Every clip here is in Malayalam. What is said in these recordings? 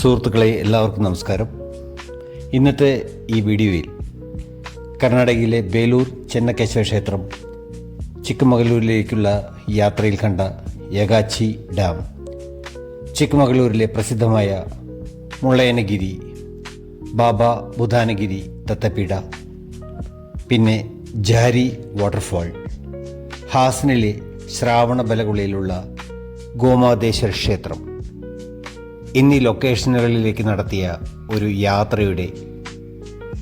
സുഹൃത്തുക്കളെ, എല്ലാവർക്കും നമസ്കാരം. ഇന്നത്തെ ഈ വീഡിയോയിൽ കർണാടകയിലെ ബേലൂർ ചെന്നകേശവ ക്ഷേത്രം, ചിക്കമഗളൂരിലേക്കുള്ള യാത്രയിൽ കണ്ട യഗാച്ചി ഡാം, ചിക്കമഗളൂരിലെ പ്രസിദ്ധമായ മുള്ളയനഗിരി, ബാബ ബുധാനഗിരി ദത്തപീഠ, പിന്നെ ജാരി വാട്ടർഫാൾ, ഹാസനിലെ ശ്രാവണബലഗുളയിലുള്ള ഗോമാതേശ്വര ക്ഷേത്രം എന്നീ ലൊക്കേഷനുകളിലേക്ക് നടത്തിയ ഒരു യാത്രയുടെ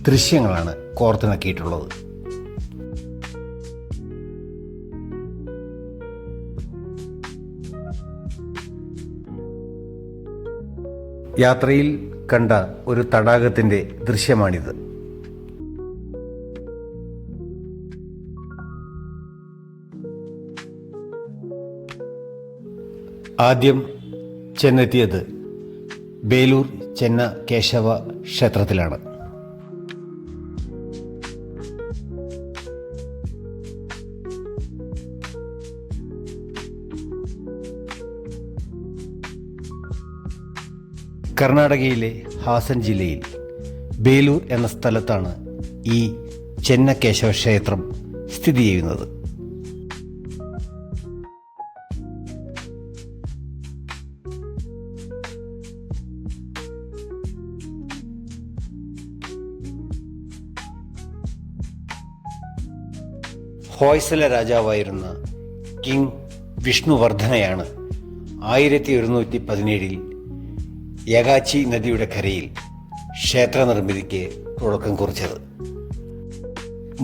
ദൃശ്യങ്ങളാണ് കോർത്തിണക്കിയിട്ടുള്ളത്. യാത്രയിൽ കണ്ട ഒരു തടാകത്തിൻ്റെ ദൃശ്യമാണിത്. ആദ്യം ചെന്നെത്തിയത് ബേലൂർ ചെന്നകേശവ ക്ഷേത്രത്തിലാണ്. കർണാടകയിലെ ഹാസൻ ജില്ലയിൽ ബേലൂർ എന്ന സ്ഥലത്താണ് ഈ ചെന്നകേശവ ക്ഷേത്രം സ്ഥിതി ചെയ്യുന്നത്. ഹോയ്സല രാജാവായിരുന്ന കിങ് വിഷ്ണുവർദ്ധനയാണ് 1117 യഗാച്ചി നദിയുടെ കരയിൽ ക്ഷേത്ര നിർമ്മിതിക്ക് തുടക്കം കുറിച്ചത്.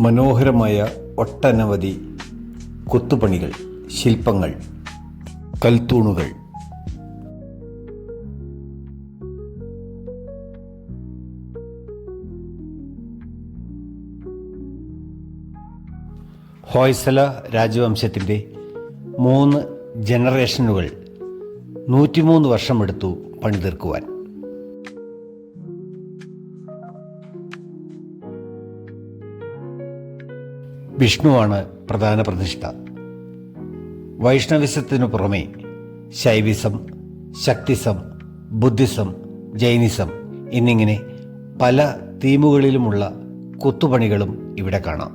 മനോഹരമായ ഒട്ടനവധി കൊത്തുപണികൾ, ശില്പങ്ങൾ, കൽത്തൂണുകൾ, ഹോയ്സല രാജവംശത്തിൻ്റെ 3 ജനറേഷനുകൾ 103 വർഷമെടുത്തു പണിതീർക്കുവാൻ. വിഷ്ണുവാണ് പ്രധാന പ്രതിഷ്ഠ. വൈഷ്ണവിസത്തിനു പുറമെ ശൈവിസം, ശക്തിസം, ബുദ്ധിസം, ജൈനിസം എന്നിങ്ങനെ പല തീമുകളിലുമുള്ള കൊത്തുപണികളും ഇവിടെ കാണാം.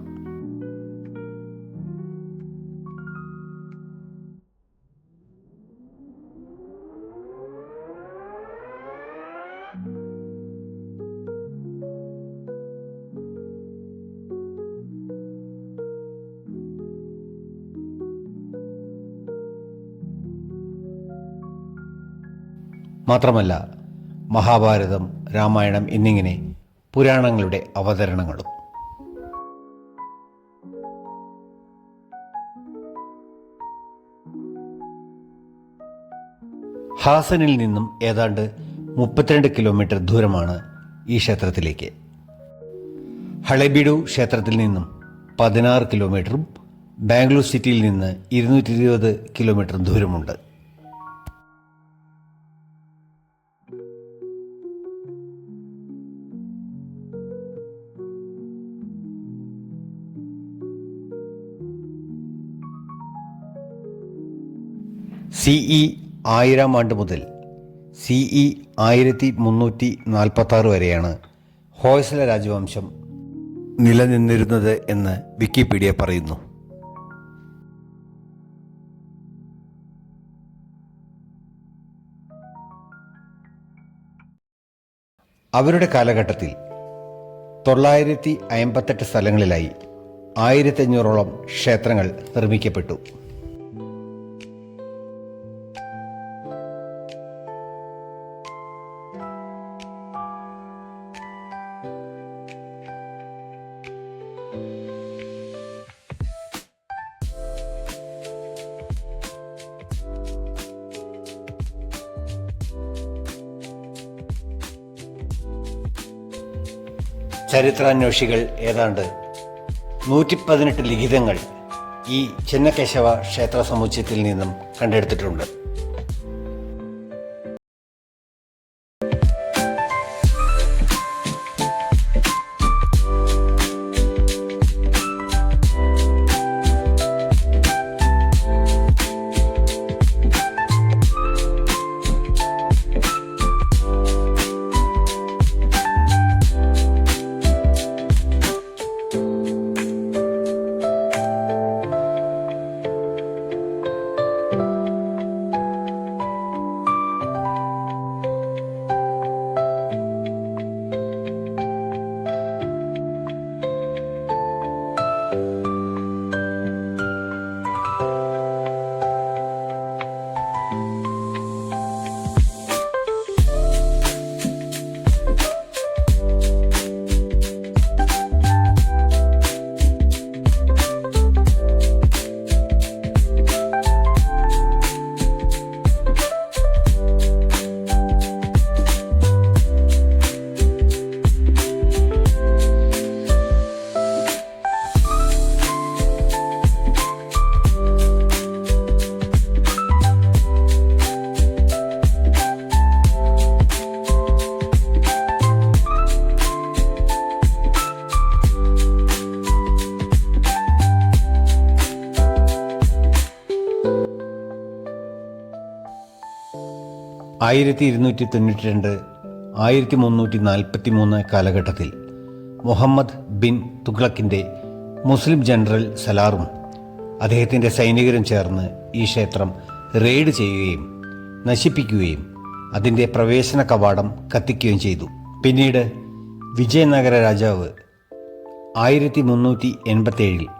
മാത്രമല്ല മഹാഭാരതം, രാമായണം എന്നിങ്ങനെ പുരാണങ്ങളുടെ അവതരണങ്ങളും. ഹാസനിൽ നിന്നും ഏതാണ്ട് 32 കിലോമീറ്റർ ദൂരമാണ് ഈ ക്ഷേത്രത്തിലേക്ക്. ഹളെബീഡു ക്ഷേത്രത്തിൽ നിന്നും 16 കിലോമീറ്ററും ബാംഗ്ലൂർ സിറ്റിയിൽ നിന്ന് 220 കിലോമീറ്ററും ദൂരമുണ്ട്. CE 1000 ആണ്ട് മുതൽ CE 1346 വരെയാണ് ഹോയ്സല രാജവംശം നിലനിന്നിരുന്നത് എന്ന് വിക്കിപീഡിയ പറയുന്നു. അവരുടെ കാലഘട്ടത്തിൽ 958 സ്ഥലങ്ങളിലായി 1500ഓളം ക്ഷേത്രങ്ങൾ നിർമ്മിക്കപ്പെട്ടു. ചരിത്രാന്വേഷികൾ ഏതാണ്ട് 118 ലിഖിതങ്ങൾ ഈ ചെന്നകേശവ ക്ഷേത്ര സമുച്ചയത്തിൽ നിന്നും കണ്ടെടുത്തിട്ടുണ്ട്. 1292 1343 കാലഘട്ടത്തിൽ മുഹമ്മദ് ബിൻ തുഗ്ലക്കിൻ്റെ മുസ്ലിം ജനറൽ സലാറും അദ്ദേഹത്തിൻ്റെ സൈനികരും ചേർന്ന് ഈ ക്ഷേത്രം റെയ്ഡ് ചെയ്യുകയും നശിപ്പിക്കുകയും അതിൻ്റെ പ്രവേശന കവാടം കത്തിക്കുകയും ചെയ്തു. പിന്നീട് വിജയനഗര രാജാവ് 1387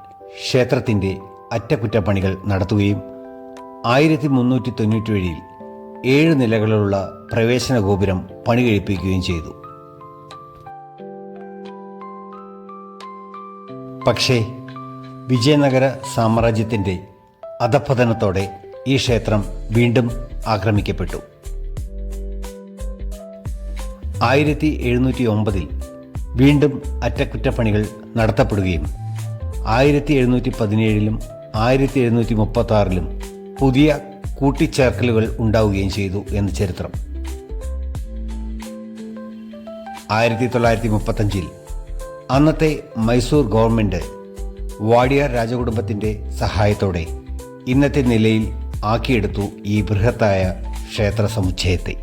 ക്ഷേത്രത്തിൻ്റെ അറ്റകുറ്റപ്പണികൾ നടത്തുകയും 1397 7 നിലകളുള്ള പ്രവേശന ഗോപുരം പണി കഴിപ്പിക്കുകയും ചെയ്തു. പക്ഷേ വിജയനഗര സാമ്രാജ്യത്തിൻ്റെ അധഃപതനത്തോടെ ഈ ക്ഷേത്രം വീണ്ടും ആക്രമിക്കപ്പെട്ടു. 1709 വീണ്ടും അറ്റകുറ്റപ്പണികൾ നടത്തപ്പെടുകയും 1717 1736 പുതിയ കൂട്ടിച്ചേർക്കലുകൾ ഉണ്ടാവുകയും ചെയ്തു എന്ന് ചരിത്രം. 1935 അന്നത്തെ മൈസൂർ ഗവൺമെൻറ് വാഡിയാർ രാജകുടുംബത്തിൻ്റെ സഹായത്തോടെ ഇന്നത്തെ നിലയിൽ ആക്കിയെടുത്തു ഈ ബൃഹത്തായ ക്ഷേത്ര സമുച്ചയത്തെ.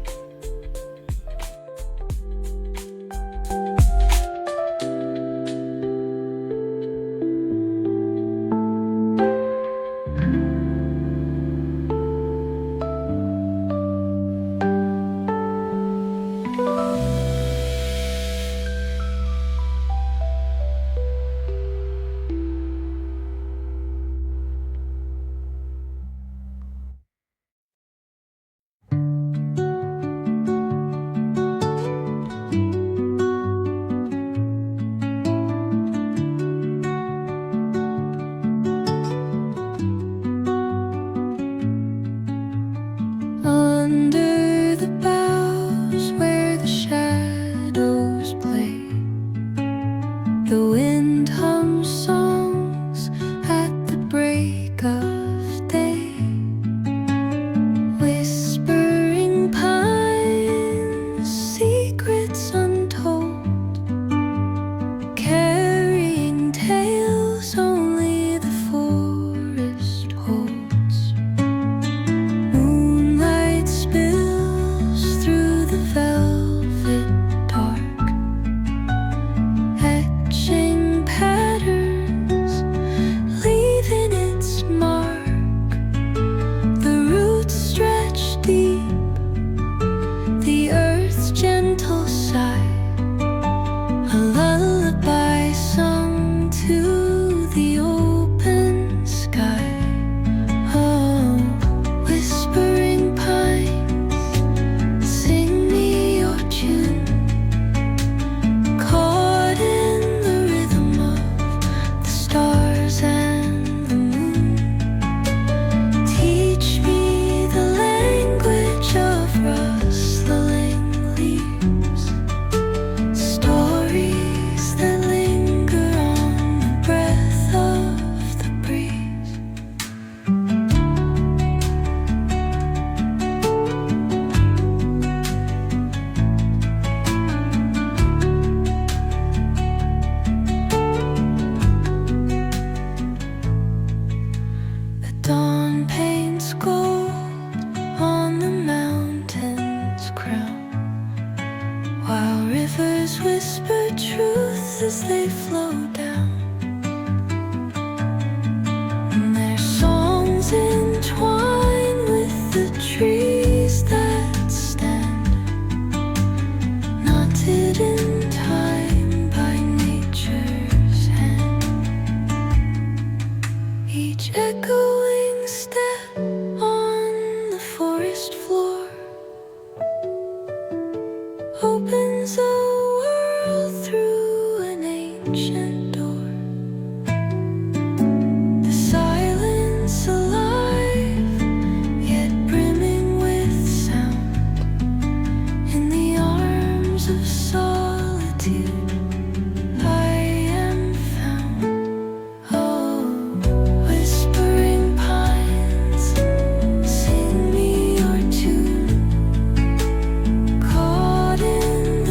Caught in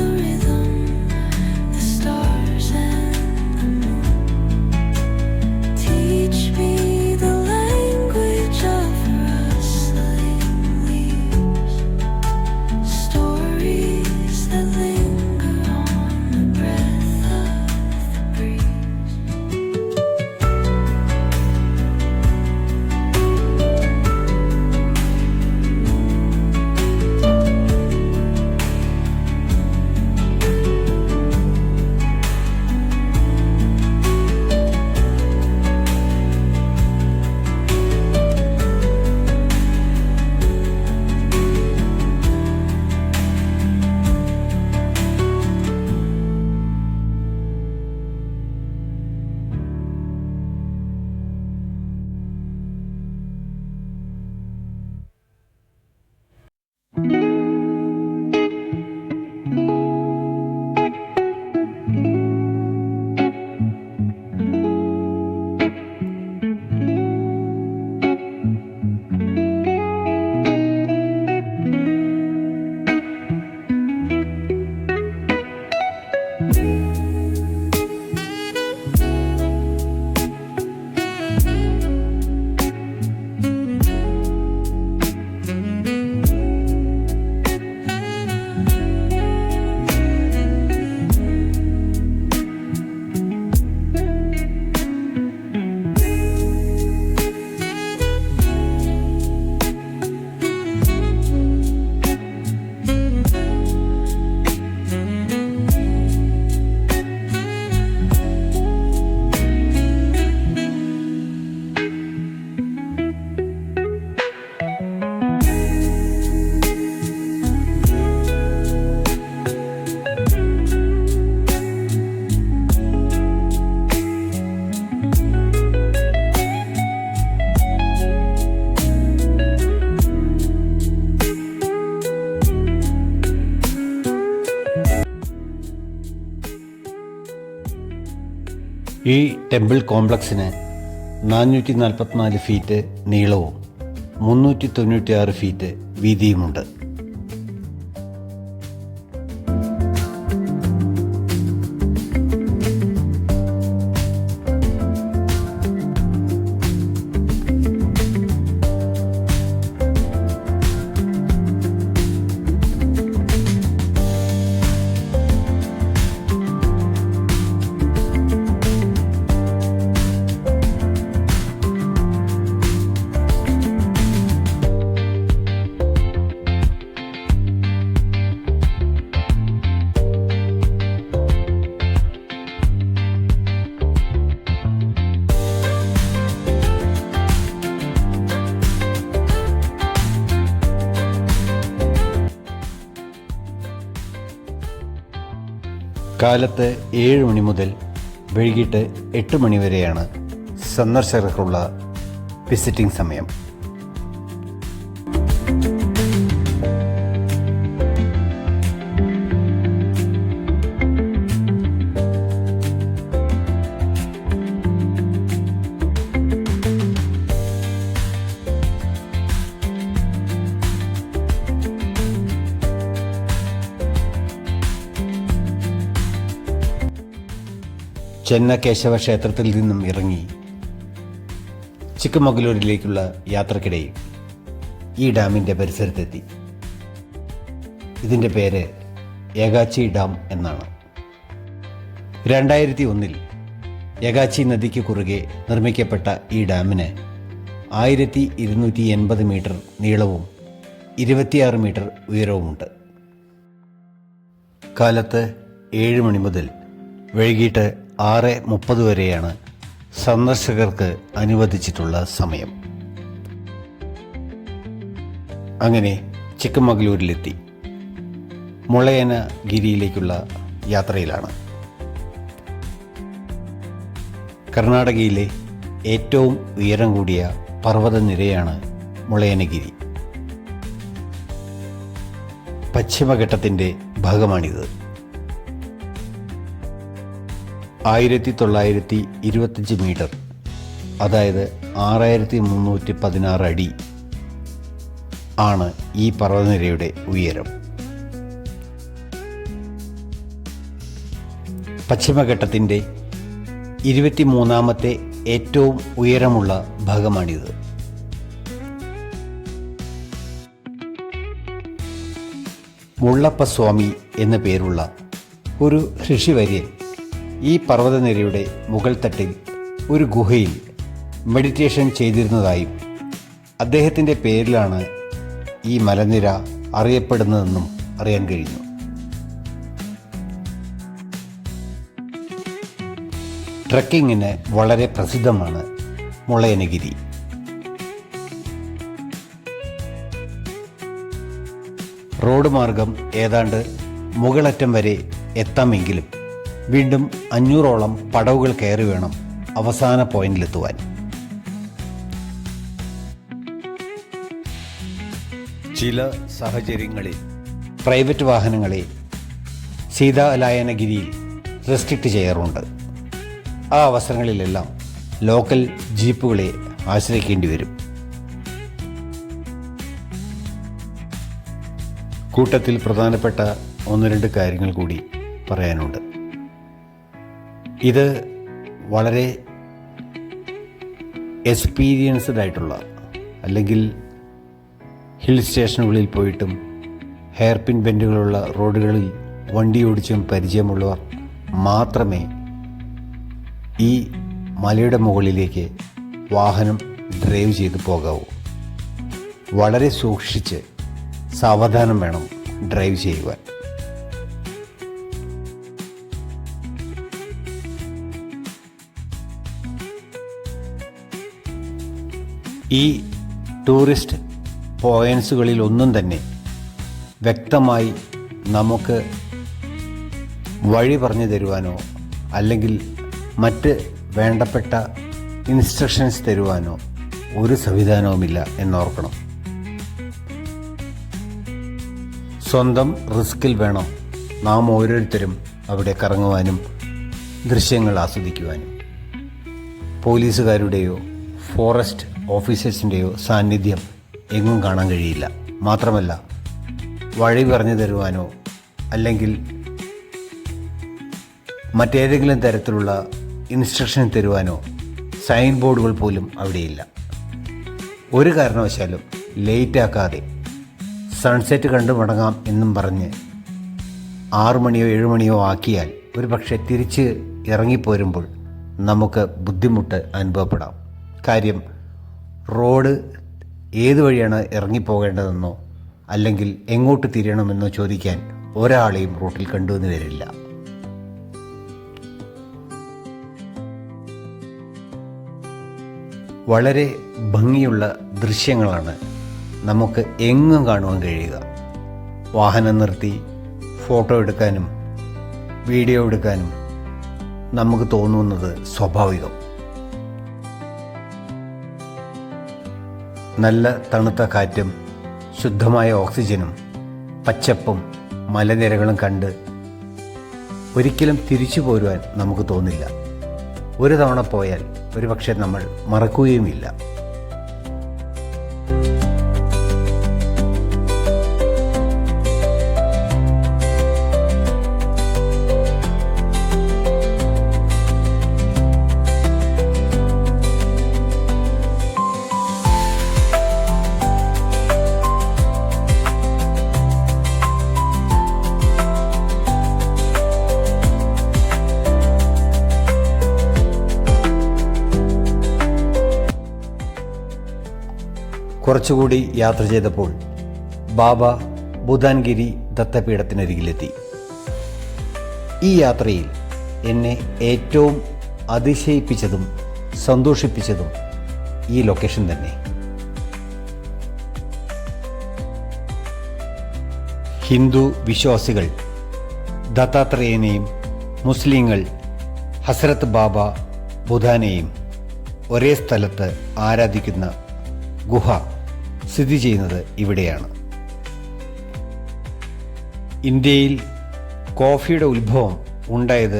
ഈ ടെമ്പിൾ കോംപ്ലക്സിന് 444 ഫീറ്റ് നീളവും 396 ഫീറ്റ് വീതിയുമുണ്ട്. കാലത്ത് 7 മണി മുതൽ വൈകിട്ട് 8 മണി വരെയാണ് സന്ദർശകർക്കുള്ള വിസിറ്റിംഗ് സമയം. ചെന്നകേശവ ക്ഷേത്രത്തിൽ നിന്നും ഇറങ്ങി ചിക്കമംഗലൂരിലേക്കുള്ള യാത്രക്കിടയിൽ ഈ ഡാമിൻ്റെ പരിസരത്തെത്തി. ഇതിൻ്റെ പേര് യഗാച്ചി ഡാം എന്നാണ്. 2001 യഗാച്ചി നദിക്ക് കുറുകെ നിർമ്മിക്കപ്പെട്ട ഈ ഡാമിന് 1280 മീറ്റർ നീളവും 26 മീറ്റർ ഉയരവുമുണ്ട്. കാലത്ത് 7 മണി മുതൽ വൈകിട്ട് 6:30 വരെയാണ് സന്ദർശകർക്ക് അനുവദിച്ചിട്ടുള്ള സമയം. അങ്ങനെ ചിക്കമംഗലൂരിലെത്തി മുളയനഗിരിയിലേക്കുള്ള യാത്രയിലാണ്. കർണാടകയിലെ ഏറ്റവും ഉയരം കൂടിയ പർവ്വതനിരയാണ് മുളയനഗിരി. പശ്ചിമഘട്ടത്തിൻ്റെ ഭാഗമാണിത്. 1925 മീറ്റർ, അതായത് 6316 അടി ആണ് ഈ പർവ്വതനിരയുടെ ഉയരം. പശ്ചിമഘട്ടത്തിൻ്റെ 23ാമത്തെ ഏറ്റവും ഉയരമുള്ള ഭാഗമാണിത്. മുള്ളപ്പസ്വാമി എന്ന പേരുള്ള ഒരു ഋഷിവര്യൻ ഈ പർവ്വതനിരയുടെ മുകൾ തട്ടിൽ ഒരു ഗുഹയിൽ മെഡിറ്റേഷൻ ചെയ്തിരുന്നതായും അദ്ദേഹത്തിൻ്റെ പേരിലാണ് ഈ മലനിര അറിയപ്പെടുന്നതെന്നും അറിയാൻ കഴിഞ്ഞു. ട്രക്കിങ്ങിന് വളരെ പ്രസിദ്ധമാണ് മുളയനഗിരി. റോഡ് മാർഗം ഏതാണ്ട് മുകളറ്റം വരെ എത്താമെങ്കിലും വീണ്ടും 500ഓളം പടവുകൾ കയറി വേണം അവസാന പോയിന്റിലെത്തുവാൻ. ചില സാഹചര്യങ്ങളിൽ പ്രൈവറ്റ് വാഹനങ്ങളെ സീതാലായനഗിരിയിൽ റെസ്ട്രിക്റ്റ് ചെയ്യാറുണ്ട്. ആ അവസരങ്ങളിലെല്ലാം ലോക്കൽ ജീപ്പുകളെ ആശ്രയിക്കേണ്ടി വരും. കൂട്ടത്തിൽ പ്രധാനപ്പെട്ട 1-2 കാര്യങ്ങൾ കൂടി പറയാനുണ്ട്. ഇത് വളരെ എക്സ്പീരിയൻസ്ഡ് ആയിട്ടുള്ള, അല്ലെങ്കിൽ ഹിൽ സ്റ്റേഷനുകളിൽ പോയിട്ടും ഹെയർ പിൻ ബെൻഡുകളുള്ള റോഡുകളിൽ വണ്ടി ഓടിച്ചും പരിചയമുള്ളവർ മാത്രമേ ഈ മലയുടെ മുകളിലേക്ക് വാഹനം ഡ്രൈവ് ചെയ്ത് പോകാവൂ. വളരെ സൂക്ഷിച്ച് സാവധാനം വേണം ഡ്രൈവ് ചെയ്യുവാൻ. ഈ ടൂറിസ്റ്റ് പോയിൻറ്റ്സുകളിൽ ഒന്നും തന്നെ വ്യക്തമായി നമുക്ക് വഴി പറഞ്ഞു തരുവാനോ അല്ലെങ്കിൽ മറ്റ് വേണ്ടപ്പെട്ട ഇൻസ്ട്രക്ഷൻസ് തരുവാനോ ഒരു സംവിധാനവുമില്ല എന്നോർക്കണം. സ്വന്തം റിസ്കിൽ വേണം നാം ഓരോരുത്തരും അവിടെ കറങ്ങുവാനും ദൃശ്യങ്ങൾ ആസ്വദിക്കുവാനും. പോലീസുകാരുടെയോ ഫോറസ്റ്റ് ഓഫീസേഴ്സിൻ്റെയോ സാന്നിധ്യം എങ്ങും കാണാൻ കഴിയില്ല. മാത്രമല്ല, വഴി പറഞ്ഞു തരുവാനോ അല്ലെങ്കിൽ മറ്റേതെങ്കിലും തരത്തിലുള്ള ഇൻസ്ട്രക്ഷൻ തരുവാനോ സൈൻ ബോർഡുകൾ പോലും അവിടെയില്ല. ഒരു കാരണവശാലും ലേറ്റാക്കാതെ സൺസെറ്റ് കണ്ടു മടങ്ങാം എന്നും പറഞ്ഞ് 6 മണിയോ 7 മണിയോ ആക്കിയാൽ ഒരു പക്ഷേ തിരിച്ച് ഇറങ്ങിപ്പോരുമ്പോൾ നമുക്ക് ബുദ്ധിമുട്ട് അനുഭവപ്പെടാം. കാര്യം, റോഡ് ഏത് വഴിയാണ് ഇറങ്ങിപ്പോകേണ്ടതെന്നോ അല്ലെങ്കിൽ എങ്ങോട്ട് തിരിയണമെന്നോ ചോദിക്കാൻ ഒരാളെയും റൂട്ടിൽ കണ്ടുവന്ന് വരില്ല. വളരെ ഭംഗിയുള്ള ദൃശ്യങ്ങളാണ് നമുക്ക് എങ്ങും കാണുവാൻ കഴിയുക. വാഹനം നിർത്തി ഫോട്ടോ എടുക്കാനും വീഡിയോ എടുക്കാനും നമുക്ക് തോന്നുന്നത് സ്വാഭാവികം. നല്ല തണുത്ത കാറ്റും ശുദ്ധമായ ഓക്സിജനും പച്ചപ്പും മലനിരകളും കണ്ട് ഒരിക്കലും തിരിച്ചു പോരുവാൻ നമുക്ക് തോന്നില്ല. ഒരു തവണ പോയാൽ ഒരുപക്ഷെ നമ്മൾ മറക്കുകയുമില്ല. കുറച്ചുകൂടി യാത്ര ചെയ്തപ്പോൾ ബാബ ഭൂതാൻഗിരി ദത്തപീഠത്തിനരികിലെത്തി. ഈ യാത്രയിൽ എന്നെ ഏറ്റവും അതിശയിപ്പിച്ചതും സന്തോഷിപ്പിച്ചതും ഈ ലൊക്കേഷൻ തന്നെ. ഹിന്ദു വിശ്വാസികൾ ദത്താത്രേയനെയും മുസ്ലിങ്ങൾ ഹസ്രത്ത് ബാബ ബുധാനെയും ഒരേ സ്ഥലത്ത് ആരാധിക്കുന്ന ഗുഹ സ്ഥിതി ചെയ്യുന്നത് ഇവിടെയാണ്. ഇന്ത്യയിൽ കോഫിയുടെ ഉത്ഭവം ഉണ്ടായത്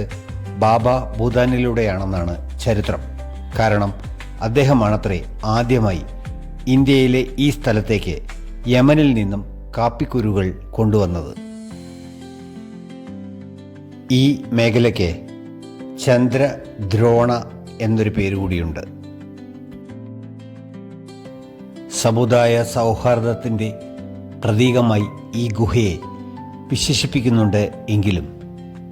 ബാബ ഭൂതാനിലൂടെയാണെന്നാണ് ചരിത്രം. കാരണം അദ്ദേഹമാണത്രേ ആദ്യമായി ഇന്ത്യയിലെ ഈ സ്ഥലത്തേക്ക് യമനിൽ നിന്നും കാപ്പിക്കുരുകൾ കൊണ്ടുവന്നത്. ഈ മേഖലയ്ക്ക് ചന്ദ്രദ്രോണ എന്നൊരു പേരുകൂടിയുണ്ട്. സമുദായ സൗഹാർദ്ദത്തിൻ്റെ പ്രതീകമായി ഈ ഗുഹയെ വിശേഷിപ്പിക്കുന്നുണ്ട്. എങ്കിലും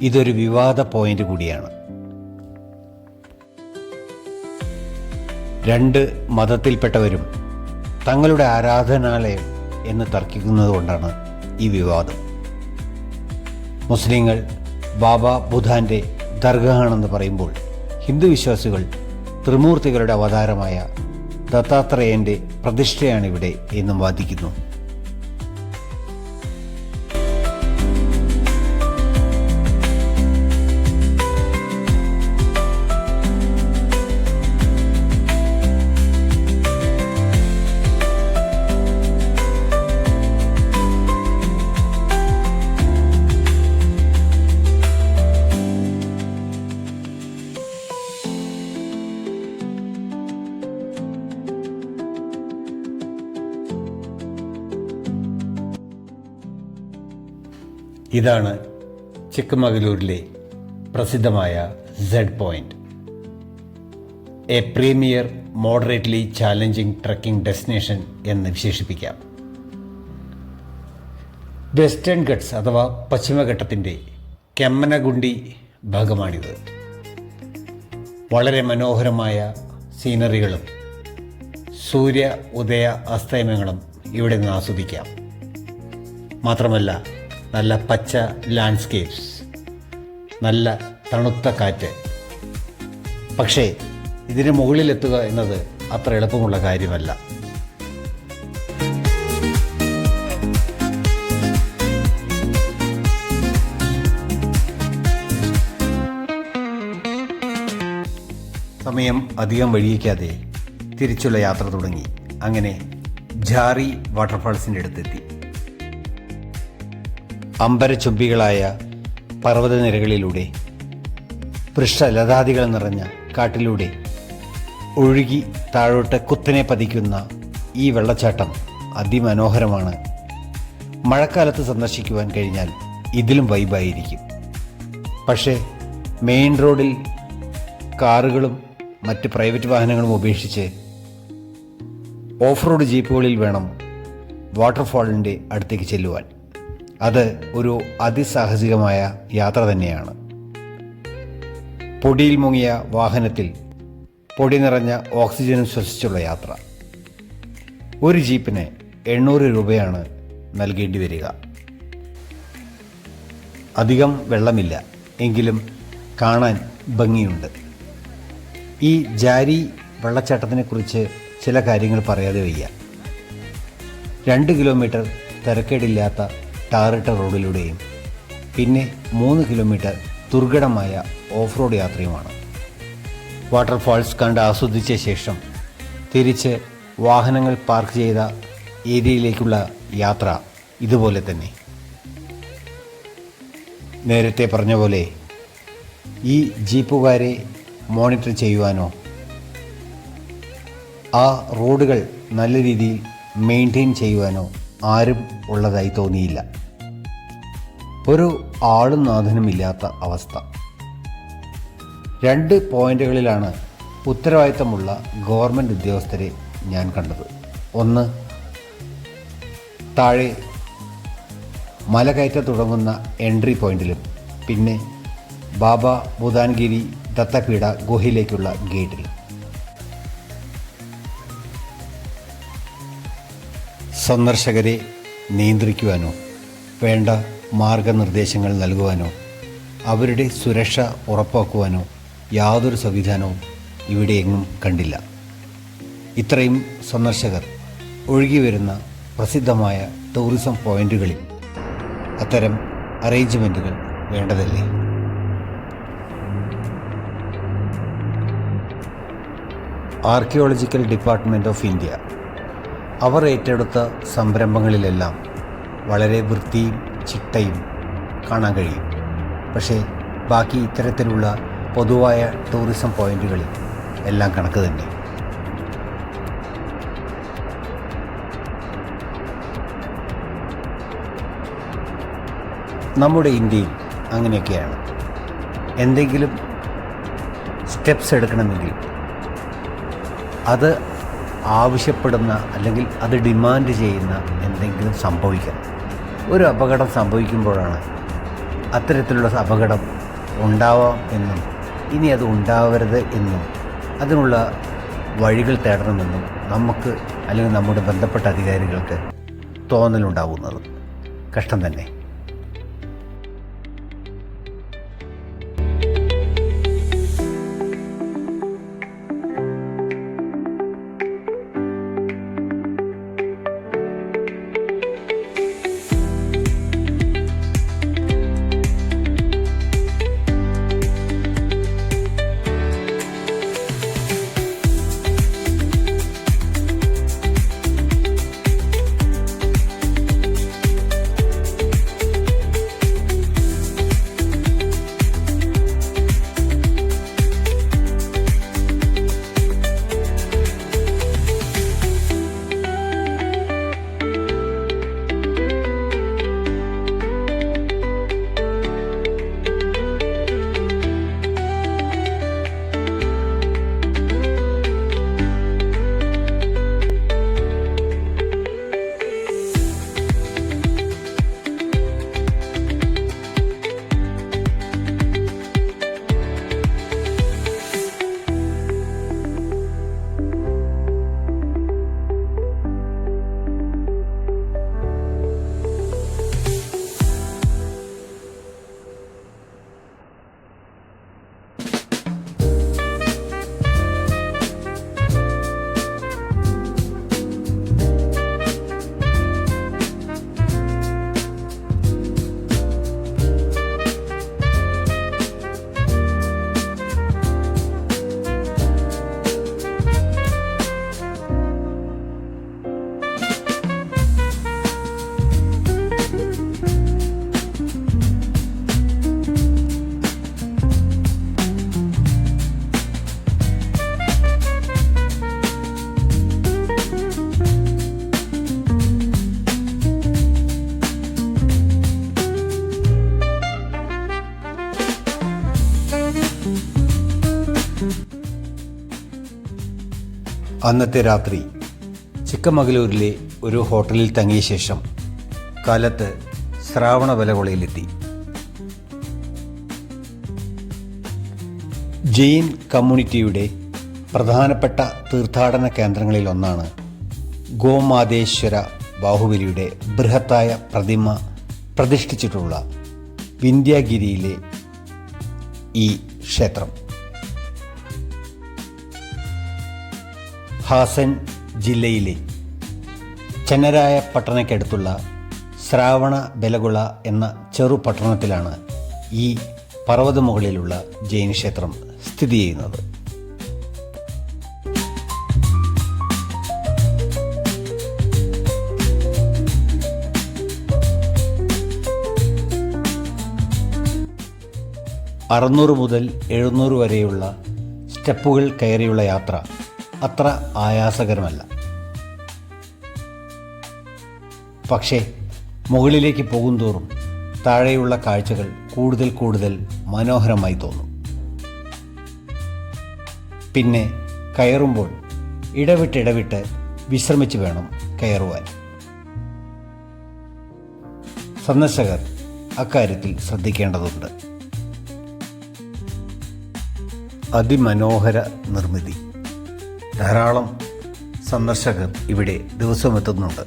ഇതൊരു വിവാദ പോയിന്റ് കൂടിയാണ്. 2 മതത്തിൽപ്പെട്ടവരും തങ്ങളുടെ ആരാധനാലയം എന്ന് തർക്കിക്കുന്നതുകൊണ്ടാണ് ഈ വിവാദം. മുസ്ലിങ്ങൾ ബാബ ബുധാൻ്റെ ദർഗാണെന്ന് പറയുമ്പോൾ ഹിന്ദു വിശ്വാസികൾ ത്രിമൂർത്തികളുടെ അവതാരമായ ദത്താത്രേയൻ്റെ പ്രതിഷ്ഠയാണിവിടെ എന്നും വാദിക്കുന്നു. ഇതാണ് ചിക്കമഗളൂരിലെ പ്രസിദ്ധമായ Z point. A premier moderately challenging trekking destination എന്ന് വിശേഷിപ്പിക്കാം. വെസ്റ്റേൺ ഘട്ട്സ് അഥവാ പശ്ചിമഘട്ടത്തിൻ്റെ കെമ്മനഗുണ്ടി ഭാഗമാണിത്. വളരെ മനോഹരമായ സീനറികളും സൂര്യ ഉദയ അസ്തമയങ്ങളും ഇവിടെ നിന്ന് ആസ്വദിക്കാം. മാത്രമല്ല, നല്ല പച്ച ലാൻഡ്സ്കേപ്സ്, നല്ല തണുത്ത കാറ്റ്. പക്ഷേ ഇതിന് മുകളിലെത്തുക എന്നത് അത്ര എളുപ്പമുള്ള കാര്യമല്ല. സമയം അധികം വൈകിക്കാതെ തിരിച്ചുള്ള യാത്ര തുടങ്ങി. അങ്ങനെ ജാറി വാട്ടർഫാൾസിൻ്റെ അടുത്തെത്തി. അമ്പരചുംബികളായ പർവ്വതനിരകളിലൂടെ വൃക്ഷലതാദികൾ നിറഞ്ഞ കാട്ടിലൂടെ ഒഴുകി താഴോട്ട് കുത്തനെ പതിക്കുന്ന ഈ വെള്ളച്ചാട്ടം അതിമനോഹരമാണ്. മഴക്കാലത്ത് സന്ദർശിക്കുവാൻ കഴിഞ്ഞാൽ ഇതിലും വൈബായിരിക്കും. പക്ഷേ മെയിൻ റോഡിൽ കാറുകളും മറ്റ് പ്രൈവറ്റ് വാഹനങ്ങളും ഉപേക്ഷിച്ച് ഓഫ് റോഡ് ജീപ്പുകളിൽ വേണം വാട്ടർഫാളിൻ്റെ അടുത്തേക്ക് ചെല്ലുവാൻ. അത് ഒരു അതിസാഹസികമായ യാത്ര തന്നെയാണ്. പൊടിയിൽ മുങ്ങിയ വാഹനത്തിൽ പൊടി നിറഞ്ഞ ഓക്സിജനും ശ്വസിച്ചുള്ള യാത്ര. ഒരു ജീപ്പിന് 800 രൂപയാണ് നൽകേണ്ടി വരിക. അധികം വെള്ളമില്ല, എങ്കിലും കാണാൻ ഭംഗിയുണ്ട്. ഈ ജാരി വെള്ളച്ചാട്ടത്തിനെക്കുറിച്ച് ചില കാര്യങ്ങൾ പറയാതെ വയ്യ. 2 കിലോമീറ്റർ തിരക്കേടില്ലാത്ത ടാറിട്ട റോഡിലൂടെയും പിന്നെ 3 കിലോമീറ്റർ ദുർഘടമായ ഓഫ് റോഡ് യാത്രയുമാണ്. വാട്ടർഫാൾസ് കണ്ട് ആസ്വദിച്ച ശേഷം തിരിച്ച് വാഹനങ്ങൾ പാർക്ക് ചെയ്ത ഏരിയയിലേക്കുള്ള യാത്ര ഇതുപോലെ തന്നെ. നേരത്തെ പറഞ്ഞ പോലെ ഈ ജീപ്പുകാരെ മോണിറ്റർ ചെയ്യുവാനോ ആ റോഡുകൾ നല്ല രീതിയിൽ മെയിൻറ്റെയിൻ ചെയ്യുവാനോ ആരും ഉള്ളതായി തോന്നിയില്ല. ഒരു ആളും നാഥനും ഇല്ലാത്ത അവസ്ഥ. 2 പോയിന്റുകളിലാണ് ഉത്തരവാദിത്തമുള്ള ഗവൺമെൻറ് ഉദ്യോഗസ്ഥരെ ഞാൻ കണ്ടത്. ഒന്ന്, താഴെ മലകയറ്റം തുടങ്ങുന്ന എൻട്രി പോയിന്റിലും പിന്നെ ബാബ ബുദാൻഗിരി ദത്തപീഠ ഗുഹയിലേക്കുള്ള ഗേറ്റിൽ. സന്ദർശകരെ നിയന്ത്രിക്കുവാനോ വേണ്ട മാർഗനിർദ്ദേശങ്ങൾ നൽകുവാനോ അവരുടെ സുരക്ഷ ഉറപ്പാക്കുവാനോ യാതൊരു സംവിധാനവും ഇവിടെ എങ്ങും കണ്ടില്ല. ഇത്രയും സന്ദർശകർ ഒഴുകി വരുന്ന പ്രസിദ്ധമായ ടൂറിസം പോയിന്റുകളിൽ അത്തരം അറേഞ്ച്മെൻറ്റുകൾ വേണ്ടതല്ലേ? ആർക്കിയോളജിക്കൽ ഡിപ്പാർട്ട്മെൻറ്റ് ഓഫ് ഇന്ത്യ അവർ ഏറ്റെടുത്ത സംരംഭങ്ങളിലെല്ലാം വളരെ വൃത്തിയും ചിട്ടയും കാണാൻ കഴിയും. പക്ഷേ ബാക്കി ഇത്തരത്തിലുള്ള പൊതുവായ ടൂറിസം പോയിന്റുകളിൽ എല്ലാം കണക്ക് തന്നെ. നമ്മുടെ ഇന്ത്യയിൽ അങ്ങനെയൊക്കെയാണ്. എന്തെങ്കിലും സ്റ്റെപ്സ് എടുക്കണമെങ്കിൽ അത് ആവശ്യപ്പെടുന്ന അല്ലെങ്കിൽ അത് ഡിമാൻഡ് ചെയ്യുന്ന എന്തെങ്കിലും സംഭവിക്കണം. ഒരു അപകടം സംഭവിക്കുമ്പോഴാണ് അത്തരത്തിലുള്ള അപകടം ഉണ്ടാവാം എന്നും ഇനി അത് ഉണ്ടാവരുത് എന്നും അതിനുള്ള വഴികൾ തേടണമെന്നും നമുക്ക് അല്ലെങ്കിൽ നമ്മുടെ ബന്ധപ്പെട്ട അധികാരികൾക്ക് തോന്നലുണ്ടാവുന്നത്. കഷ്ടം തന്നെ. അന്നത്തെ രാത്രി ചിക്കമംഗലൂരിലെ ഒരു ഹോട്ടലിൽ തങ്ങിയ ശേഷം കാലത്ത് ശ്രാവണബെലഗോളയിലെത്തി. ജെയിൻ കമ്മ്യൂണിറ്റിയുടെ പ്രധാനപ്പെട്ട തീർത്ഥാടന കേന്ദ്രങ്ങളിലൊന്നാണ് ഗോമാതേശ്വര ബാഹുബലിയുടെ ബൃഹത്തായ പ്രതിമ പ്രതിഷ്ഠിച്ചിട്ടുള്ള വിന്ധ്യാഗിരിയിലെ ഈ ക്ഷേത്രം. ഹാസൻ ജില്ലയിലെ ചെന്നരായ പട്ടണയ്ക്കടുത്തുള്ള ശ്രാവണബെലഗോള എന്ന ചെറുപട്ടണത്തിലാണ് ഈ പർവ്വതമുകളിലുള്ള ജൈന ക്ഷേത്രം സ്ഥിതി ചെയ്യുന്നത്. അറുന്നൂറ് മുതൽ 700 വരെയുള്ള സ്റ്റെപ്പുകൾ കയറിയുള്ള യാത്ര അത്ര ആയാസകരമല്ല. പക്ഷേ മുകളിലേക്ക് പോകുന്തോറും താഴെയുള്ള കാഴ്ചകൾ കൂടുതൽ മനോഹരമായി തോന്നും. പിന്നെ കയറുമ്പോൾ ഇടവിട്ട് വിശ്രമിച്ച് വേണം കയറുവാൻ. സന്ദർശകർ അക്കാര്യത്തിൽ ശ്രദ്ധിക്കേണ്ടതുണ്ട്. അതിമനോഹര നിർമ്മിതി. ധാരാളം സന്ദർശകർ ഇവിടെ ദിവസമെത്തുന്നുണ്ട്.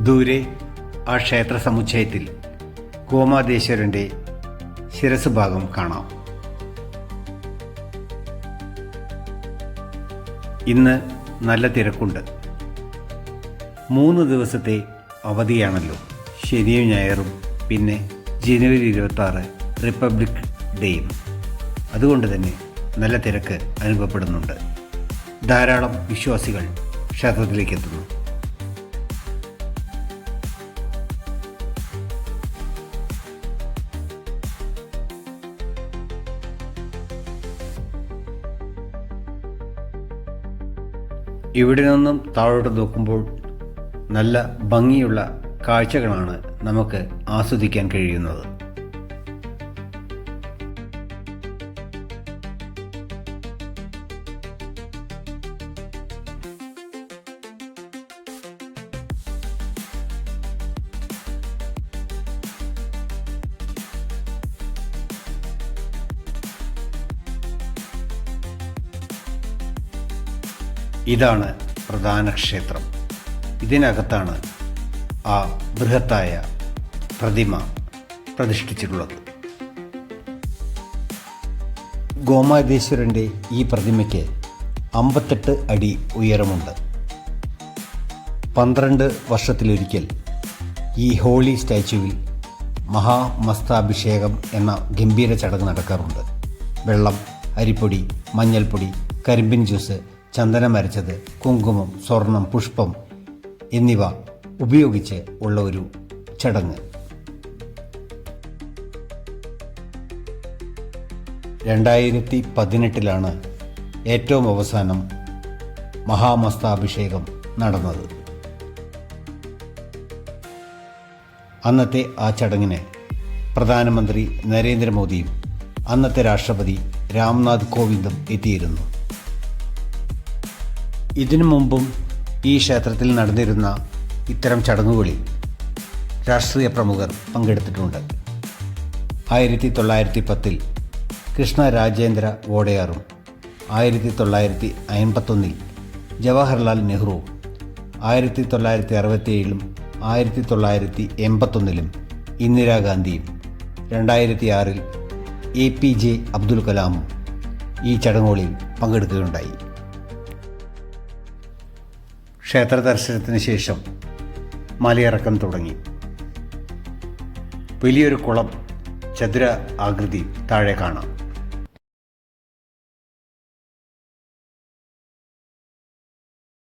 ദൂരെ ആ ക്ഷേത്ര സമുച്ചയത്തിൽ ഗോമാതേശ്വരൻ്റെ ശിരസ് ഭാഗം കാണാം. ഇന്ന് നല്ല തിരക്കുണ്ട്. 3 ദിവസത്തെ അവധിയാണല്ലോ, ശനിയും ഞായറും, പിന്നെ ജനുവരി 26 റിപ്പബ്ലിക് ഡേയും. അതുകൊണ്ട് തന്നെ നല്ല തിരക്ക് അനുഭവപ്പെടുന്നുണ്ട്. ധാരാളം വിശ്വാസികൾ ക്ഷേത്രത്തിലേക്ക് എത്തുന്നു. ഇവിടെ നിന്നും താഴോട്ട് നോക്കുമ്പോൾ നല്ല ഭംഗിയുള്ള കാഴ്ചകളാണ് നമുക്ക് ആസ്വദിക്കാൻ കഴിയുന്നത്. ഇതാണ് പ്രധാന ക്ഷേത്രം. ഇതിനകത്താണ് ആ ബൃഹത്തായ പ്രതിമ പ്രതിഷ്ഠിച്ചിട്ടുള്ളത്. ഗോമതേശ്വരൻ്റെ ഈ പ്രതിമയ്ക്ക് 58 അടി ഉയരമുണ്ട്. 12 വർഷത്തിലൊരിക്കൽ ഈ ഹോളി സ്റ്റാച്യുവിൽ മഹാമസ്താഭിഷേകം എന്ന ഗംഭീര ചടങ്ങ് നടക്കാറുണ്ട്. വെള്ളം, അരിപ്പൊടി, മഞ്ഞൾപ്പൊടി, കരിമ്പിൻ ജ്യൂസ്, ചന്ദനം അരച്ചത്, കുങ്കുമം, സ്വർണം, പുഷ്പം എന്നിവ ഉപയോഗിച്ച് ഉള്ള ഒരു ചടങ്ങ്. 2018 ഏറ്റവും അവസാനം മഹാമസ്താഭിഷേകം നടന്നത്. അന്നത്തെ ആ ചടങ്ങിന് പ്രധാനമന്ത്രി നരേന്ദ്രമോദിയും അന്നത്തെ രാഷ്ട്രപതി രാംനാഥ് കോവിന്ദും എത്തിയിരുന്നു. ഇതിനു മുമ്പും ഈ ക്ഷേത്രത്തിൽ നടന്നിരുന്ന ഇത്തരം ചടങ്ങുകളിൽ രാഷ്ട്രീയ പ്രമുഖർ പങ്കെടുത്തിട്ടുണ്ട്. 1910 കൃഷ്ണ രാജേന്ദ്ര വോഡയാറും 1951 ജവഹർലാൽ നെഹ്റുവും 1967 1981 ഇന്ദിരാഗാന്ധിയും 2006 APJ അബ്ദുൽ കലാമും ഈ ചടങ്ങുകളിൽ പങ്കെടുക്കുകയുണ്ടായി. ക്ഷേത്ര ദർശനത്തിന് ശേഷം മലയിറക്കം തുടങ്ങി. വലിയൊരു കുളം ചതുര ആകൃതി താഴെ കാണാം.